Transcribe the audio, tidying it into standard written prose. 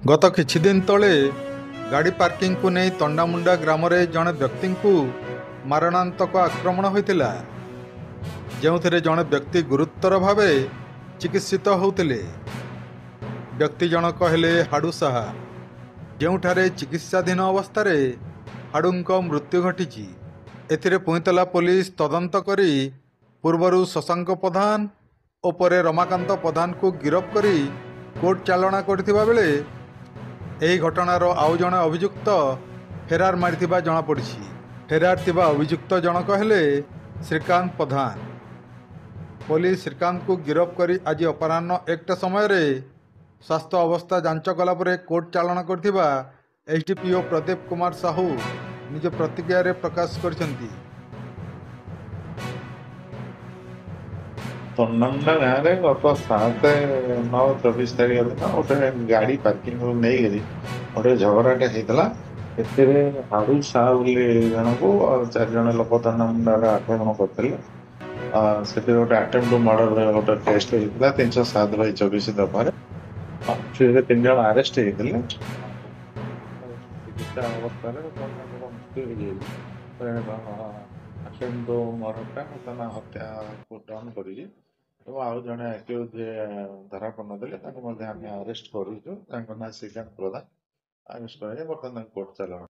गत किछि दिन तले गाड़ी पार्किंग को नहीं तंडामुंडा ग्राम रे जड़े व्यक्ति को मारणांतक आक्रमण होता जो जड़े व्यक्ति गुरुतर भाव चिकित्सित होते। व्यक्ति जनक हेले हाडू साहा जोठारे चिकित्साधीन अवस्था हाडू मृत्यु घटी। एथिरे पुईतला पुलिस तदंत करी पूर्वरु शशांक प्रधान और परे रमाकांत प्रधान को गिरफ्त करी कोर्ट चालना करथिबा बेले एही घटनार आउ जणे अभियुक्त फेरार मारिथिबा जଣା पड़िछि। फेरार थिबा अभियुक्त जनक हेले श्रीकांत प्रधान। पुलिस श्रीकांत को गिरफ्त करी आज अपराह्न 1टा समय रे स्वास्थ्य अवस्था जांच कला परे कोर्ट चालना करथिबा एसडीपीओ प्रदीप कुमार साहू निज प्रतिक्रिया रे प्रकाश करछंती। तन्नामुंडा गाँव में गत 7/9/24 तारीख दिन गोटे गाड़ी पार्किंग नहीं गरी गोटे झगड़ाटे होता। एथिरे हाडू साह बोली जन को 4 जन लोक तन्नामुंडा आक्रमण करते। गोटे अटेम्प्ट टू मर्डर गोटे टेस्ट होता 307/24 दफार 3 जन अरेस्ट होते। चिकित्सा अवस्था अटेम्प्ट टू मर्डर हत्या को डन कर आउ जड़े एक्यूज धरा पड़े आम अरेस्ट करूँ। श्रीकांत प्रधान अरेस्ट कर बर्तमान कोर्ट चलन।